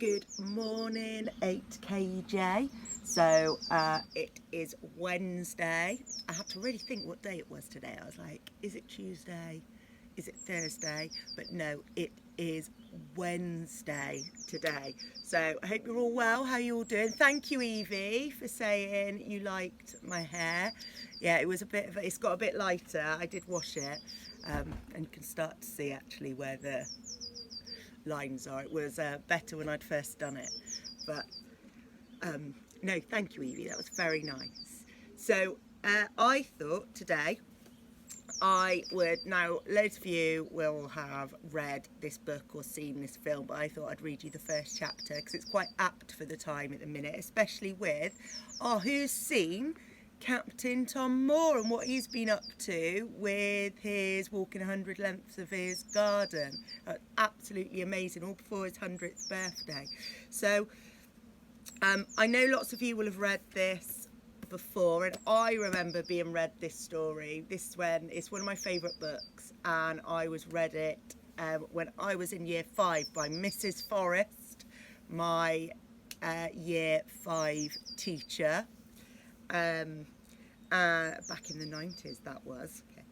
Good morning, 8KJ. So it is Wednesday. I had to really think what day it was today. I was like, is it Tuesday? Is it Thursday? But no, it is Wednesday today. So I hope you're all well. How are you all doing? Thank you, Evie, for saying you liked my hair. Yeah, it was it's got a bit lighter. I did wash it, and you can start to see actually where the lines are. It was better when I'd first done it, but no, thank you, Evie, that was very nice. So I thought today now loads of you will have read this book or seen this film, but I thought I'd read you the first chapter because it's quite apt for the time at the minute, especially with who's seen Captain Tom Moore and what he's been up to with his walking 100 lengths of his garden. Absolutely amazing, all before his 100th birthday. So I know lots of you will have read this before, and I remember being read this story. It's one of my favourite books, and I read it when I was in year 5 by Mrs Forrest, my year 5 teacher. Back in the 90s that was. Okay.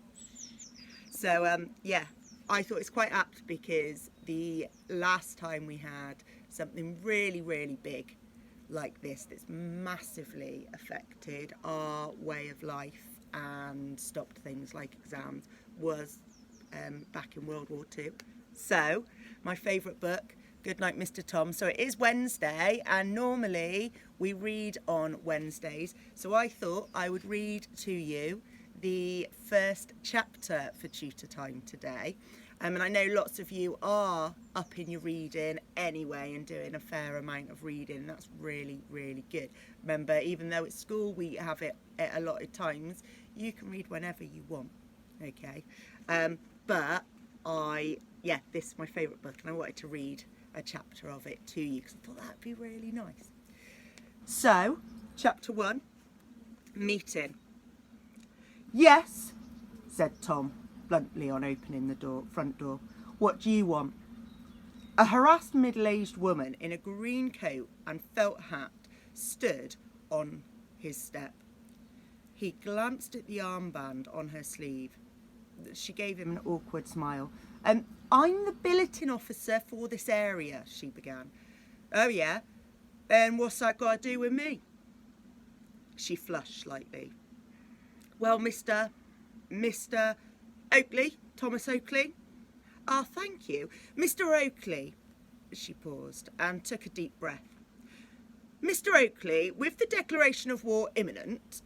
So yeah, I thought it's quite apt because the last time we had something really big like this that's massively affected our way of life and stopped things like exams was back in World War II. So my favourite book, Goodnight Mr Tom. So it is Wednesday, and normally we read on Wednesdays, so I thought I would read to you the first chapter for tutor time today. And I know lots of you are up in your reading anyway and doing a fair amount of reading. That's really good. Remember, even though at school we have it at allotted times, you can read whenever you want, okay? But this is my favourite book, and I wanted to read a chapter of it to you because I thought that'd be really nice. So, chapter 1, meeting. Yes, said Tom bluntly on opening the front door. What do you want? A harassed middle-aged woman in a green coat and felt hat stood on his step. He glanced at the armband on her sleeve. She gave him an awkward smile. I'm the billeting officer for this area, she began. Oh yeah? And what's that got to do with me? She flushed slightly. Well, Mr. Oakley, Thomas Oakley. Ah, thank you. Mr. Oakley. She paused and took a deep breath. Mr. Oakley, with the declaration of war imminent.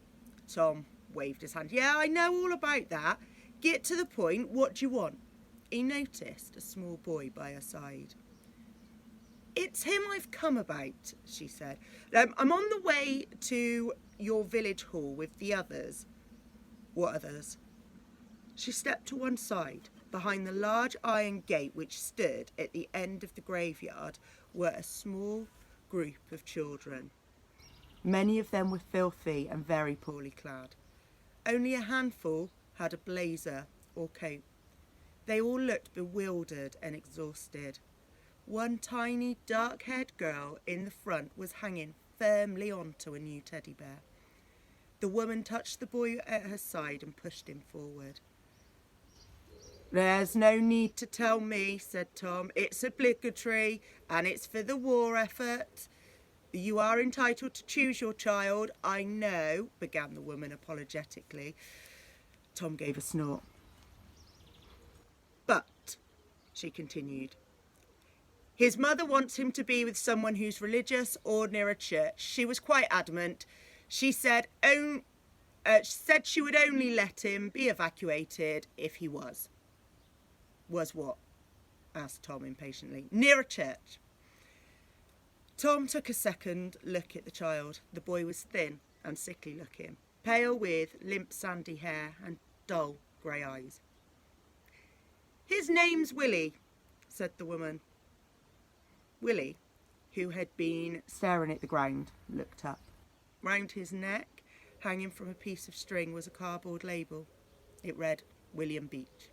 Tom waved his hand. Yeah, I know all about that. Get to the point. What do you want? He noticed a small boy by her side. It's him I've come about, she said. I'm on the way to your village hall with the others. What others? She stepped to one side. Behind the large iron gate which stood at the end of the graveyard were a small group of children. Many of them were filthy and very poorly clad. Only a handful had a blazer or coat. They all looked bewildered and exhausted. One tiny, dark-haired girl in the front was hanging firmly onto a new teddy bear. The woman touched the boy at her side and pushed him forward. There's no need to tell me, said Tom. It's obligatory and it's for the war effort. You are entitled to choose your child. I know, began the woman apologetically. Tom gave a snort. But, she continued, his mother wants him to be with someone who's religious or near a church. She was quite adamant. She said she would only let him be evacuated if he was. Was what? Asked Tom impatiently. Near a church. Tom took a second look at the child. The boy was thin and sickly looking, pale with limp sandy hair and dull grey eyes. His name's Willie, said the woman. Willie, who had been staring at the ground, looked up. Round his neck, hanging from a piece of string, was a cardboard label. It read, William Beach.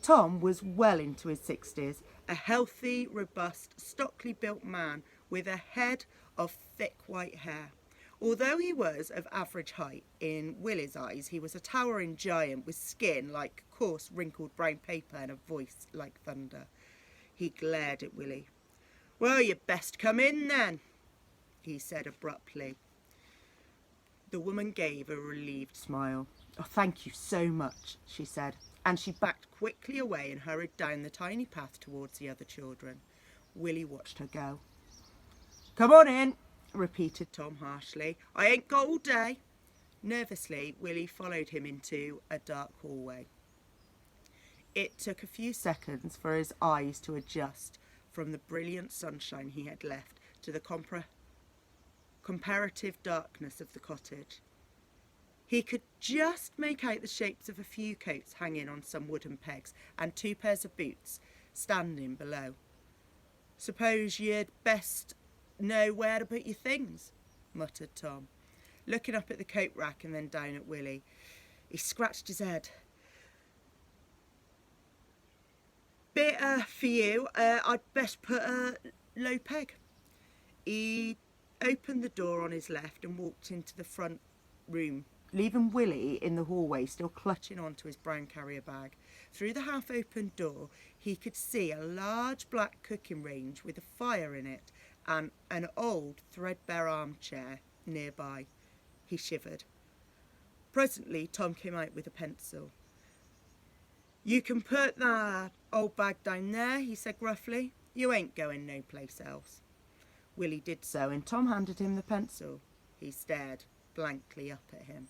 Tom was well into his 60s a healthy, robust, stockily built man with a head of thick white hair. Although he was of average height, in Willie's eyes he was a towering giant with skin like coarse, wrinkled brown paper and a voice like thunder. He glared at Willie. "Well, you'd best come in then," he said abruptly. The woman gave a relieved smile. "Oh, thank you so much," she said, and she backed quickly away and hurried down the tiny path towards the other children. Willie watched her go. "Come on in," repeated Tom harshly. "I ain't got all day." Nervously, Willie followed him into a dark hallway. It took a few seconds for his eyes to adjust from the brilliant sunshine he had left to the comparative darkness of the cottage. He could just make out the shapes of a few coats hanging on some wooden pegs and 2 pairs of boots standing below. "Suppose you'd best know where to put your things," muttered Tom, looking up at the coat rack and then down at Willie. He scratched his head. "Bit for you, I'd best put a low peg." He opened the door on his left and walked into the front room, leaving Willie in the hallway still clutching onto his brown carrier bag. Through the half-opened door he could see a large black cooking range with a fire in it and an old threadbare armchair nearby. He shivered. Presently Tom came out with a pencil. "You can put that old bag down there," he said gruffly. "You ain't going no place else." Willie did so, and Tom handed him the pencil. He stared blankly up at him.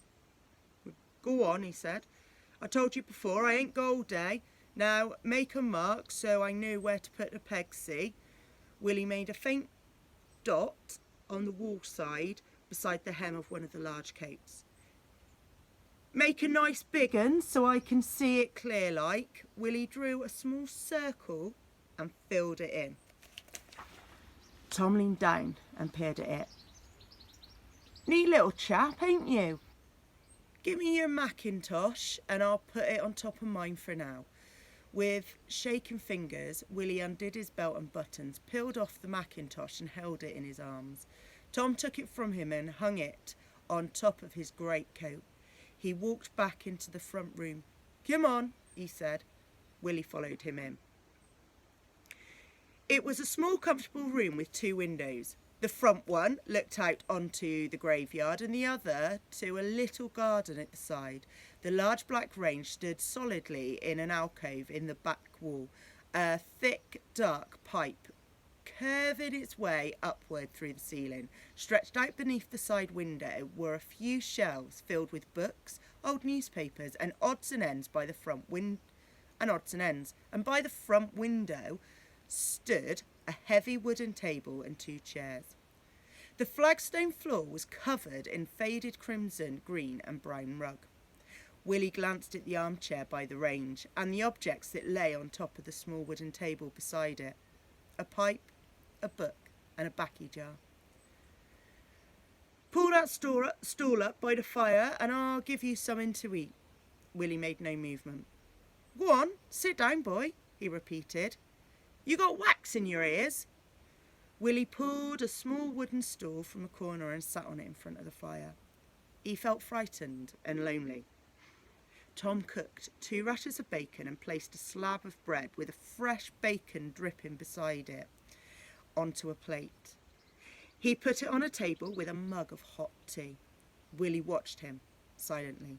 "Go on," he said. "I told you before I ain't got all day. Now make a mark so I know where to put the pegs, see?" Willie made a faint dot on the wall side beside the hem of one of the large coats. "Make a nice big un so I can see it clear like." Willie drew a small circle and filled it in. Tom leaned down and peered at it. "Neat little chap, ain't you? Give me your mackintosh and I'll put it on top of mine for now." With shaking fingers, Willie undid his belt and buttons, peeled off the mackintosh and held it in his arms. Tom took it from him and hung it on top of his greatcoat. He walked back into the front room. "Come on," he said. Willie followed him in. It was a small, comfortable room with 2 windows. The front one looked out onto the graveyard and the other to a little garden at the side. The large black range stood solidly in an alcove in the back wall. A thick, dark pipe curving its way upward through the ceiling. Stretched out beneath the side window were a few shelves filled with books, old newspapers, and odds and ends by the front window stood a heavy wooden table and 2 chairs. The flagstone floor was covered in faded crimson, green and brown rug. Willie glanced at the armchair by the range and the objects that lay on top of the small wooden table beside it. A pipe, a book and a baccy jar. "Pull that stool up by the fire and I'll give you something to eat." Willie made no movement. "Go on, sit down, boy," he repeated. "You got wax in your ears?" Willie pulled a small wooden stool from a corner and sat on it in front of the fire. He felt frightened and lonely. Tom cooked 2 rashers of bacon and placed a slab of bread with a fresh bacon dripping beside it onto a plate. He put it on a table with a mug of hot tea. Willie watched him silently,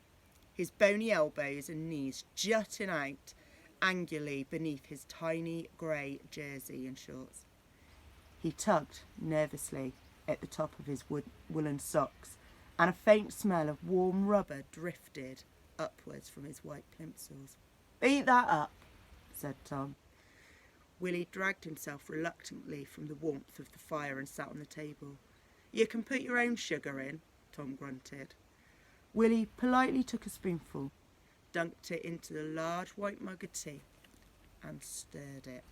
his bony elbows and knees jutting out angularly beneath his tiny grey jersey and shorts. He tugged nervously at the top of his woolen socks, and a faint smell of warm rubber drifted upwards from his white plimsolls. "Beat that up," said Tom. Willie dragged himself reluctantly from the warmth of the fire and sat on the table. "You can put your own sugar in," Tom grunted. Willie politely took a spoonful, dunked it into the large white mug of tea and stirred it.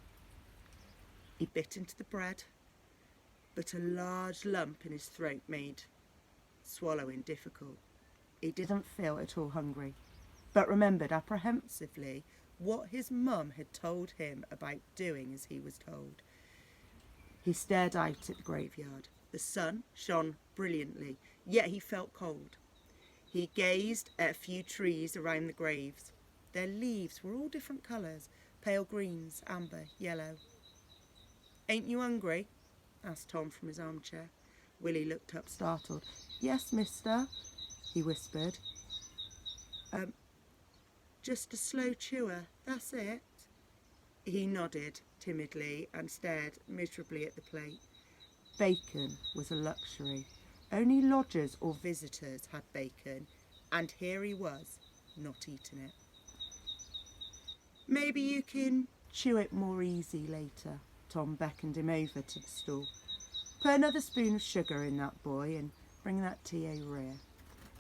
He bit into the bread, but a large lump in his throat made swallowing difficult. He didn't feel at all hungry, but remembered apprehensively what his mum had told him about doing as he was told. He stared out at the graveyard. The sun shone brilliantly, yet he felt cold. He gazed at a few trees around the graves. Their leaves were all different colours, pale greens, amber, yellow. "Ain't you hungry?" asked Tom from his armchair. Willie looked up startled. "Yes, mister," he whispered. Just a slow chewer, that's it." He nodded timidly and stared miserably at the plate. Bacon was a luxury. Only lodgers or visitors had bacon, and here he was, not eating it. "Maybe you can chew it more easy later." Tom beckoned him over to the stool. "Put another spoon of sugar in that, boy, and bring that tea over here."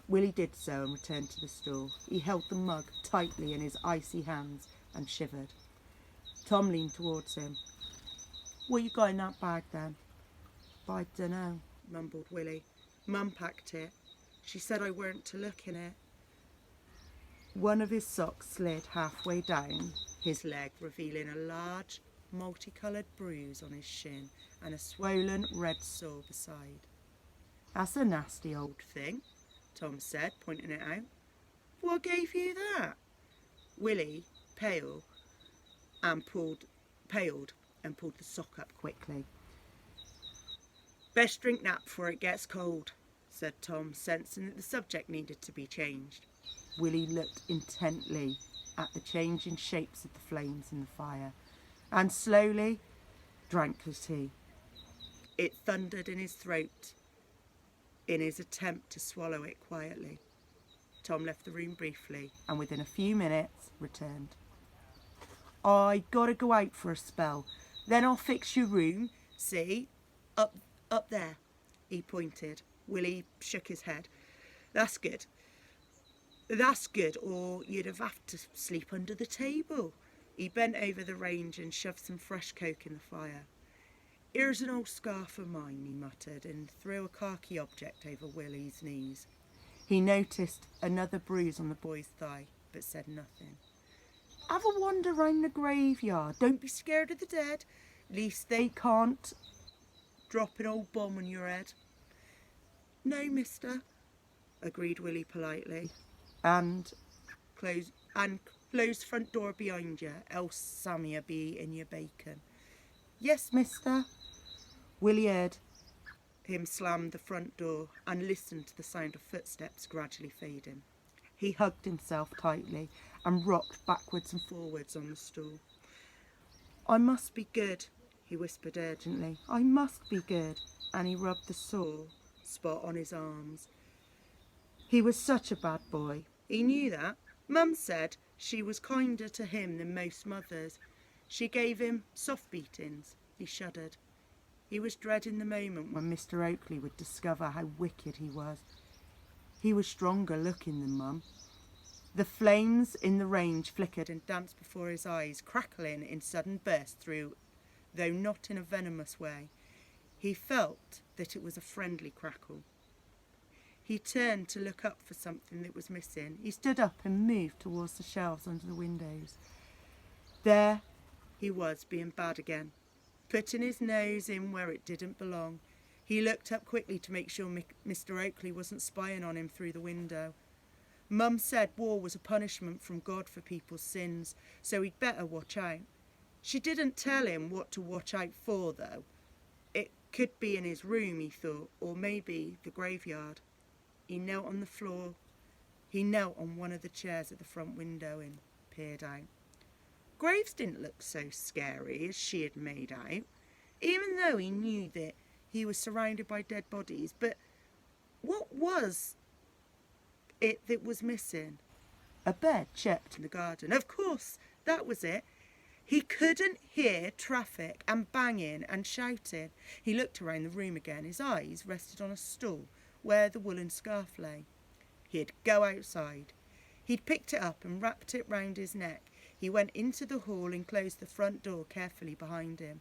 Willie did so and returned to the stool. He held the mug tightly in his icy hands and shivered. Tom leaned towards him. "What you got in that bag then?" "I dunno," mumbled Willie. "Mum packed it. She said I weren't to look in it." One of his socks slid halfway down his leg, revealing a large, multicoloured bruise on his shin and a swollen red sore beside. "That's a nasty old thing," Tom said, pointing it out. "What gave you that?" Willie paled and pulled the sock up quickly. "Best drink that before it gets cold," said Tom, sensing that the subject needed to be changed. Willie looked intently at the changing shapes of the flames in the fire and slowly drank the tea. It thundered in his throat in his attempt to swallow it quietly. Tom left the room briefly and within a few minutes returned. "I gotta go out for a spell. Then I'll fix your room. See? Up there." He pointed. Willie shook his head. That's good, or you'd have to sleep under the table." He bent over the range and shoved some fresh coke in the fire. "Here's an old scarf of mine," he muttered, and threw a khaki object over Willie's knees. He noticed another bruise on the boy's thigh, but said nothing. "Have a wander round the graveyard. Don't be scared of the dead. Least they can't drop an old bomb on your head." "No, mister," agreed Willie politely. And close front door behind you, else Sammy'll be in your bacon." "Yes, mister." Willie heard him slam the front door and listened to the sound of footsteps gradually fading. He hugged himself tightly and rocked backwards and forwards on the stool. "I must be good," he whispered urgently. "I must be good." And he rubbed the sore spot on his arms. He was such a bad boy. He knew that. Mum said she was kinder to him than most mothers. She gave him soft beatings. He shuddered. He was dreading the moment when Mr. Oakley would discover how wicked he was. He was stronger looking than Mum. The flames in the range flickered and danced before his eyes, crackling in sudden bursts through, though not in a venomous way. He felt that it was a friendly crackle. He turned to look up for something that was missing. He stood up and moved towards the shelves under the windows. There he was, being bad again, putting his nose in where it didn't belong. He looked up quickly to make sure Mr. Oakley wasn't spying on him through the window. Mum said war was a punishment from God for people's sins, so he'd better watch out. She didn't tell him what to watch out for, though. It could be in his room, he thought, or maybe the graveyard. He knelt on the floor. He knelt on one of the chairs at the front window and peered out. Graves didn't look so scary as she had made out, even though he knew that he was surrounded by dead bodies. But what was it that was missing? A bed checked in the garden. Of course, that was it. He couldn't hear traffic and banging and shouting. He looked around the room again. His eyes rested on a stool where the woolen scarf lay. He'd go outside. He'd picked it up and wrapped it round his neck. He went into the hall and closed the front door carefully behind him.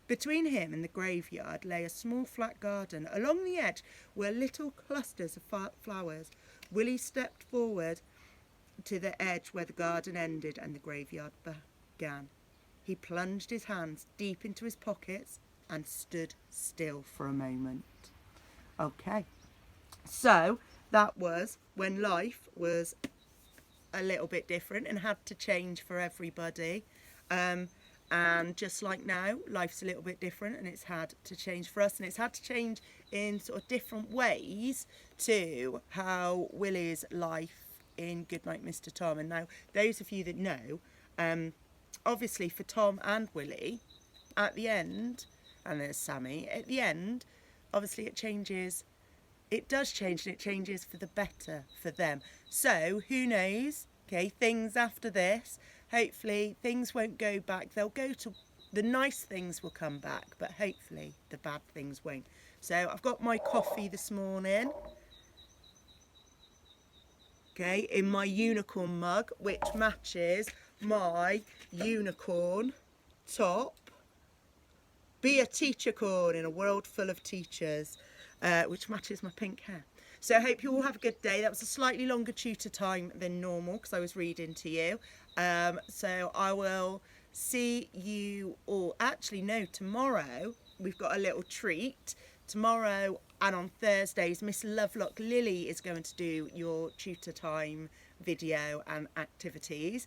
Between him and the graveyard lay a small flat garden. Along the edge were little clusters of flowers. Willie stepped forward to the edge where the garden ended and the graveyard began. He plunged his hands deep into his pockets and stood still for a moment. Okay, so that was when life was a little bit different and had to change for everybody. And just like now, life's a little bit different and it's had to change for us, and it's had to change in sort of different ways to how Willie's life in Goodnight Mr Tom. And now, those of you that know, obviously for Tom and Willie, at the end, and there's Sammy, at the end, obviously it changes. It does change, and it changes for the better for them. So, who knows? Okay, things after this, hopefully things won't go back. They'll go to, the nice things will come back, but hopefully the bad things won't. So I've got my coffee this morning, okay, in my unicorn mug, which matches my unicorn top. Be a teacher corn in a world full of teachers, which matches my pink hair. So I hope you all have a good day. That was a slightly longer tutor time than normal because I was reading to you. So I will see you all. Actually, no, tomorrow we've got a little treat. Tomorrow and on Thursdays, Miss Lovelock Lily is going to do your tutor time video and activities,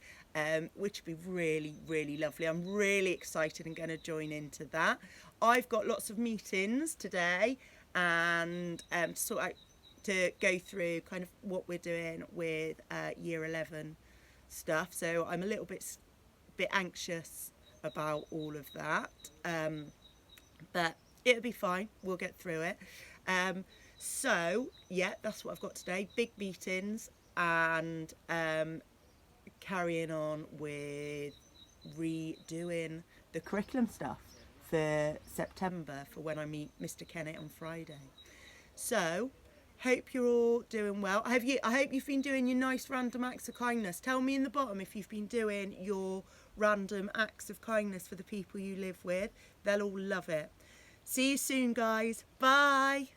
which would be really, really lovely. I'm really excited and going to join into that. I've got lots of meetings today and sort out to go through kind of what we're doing with year 11 stuff. So I'm a little bit anxious about all of that, but it'll be fine. We'll get through it. So yeah, that's what I've got today. Big meetings and carrying on with redoing the curriculum stuff for September for when I meet Mr Kennett on Friday. So hope you're all doing well. I hope you've been doing your nice random acts of kindness. Tell me in the bottom if you've been doing your random acts of kindness for the people you live with. They'll all love it. See you soon, guys. Bye.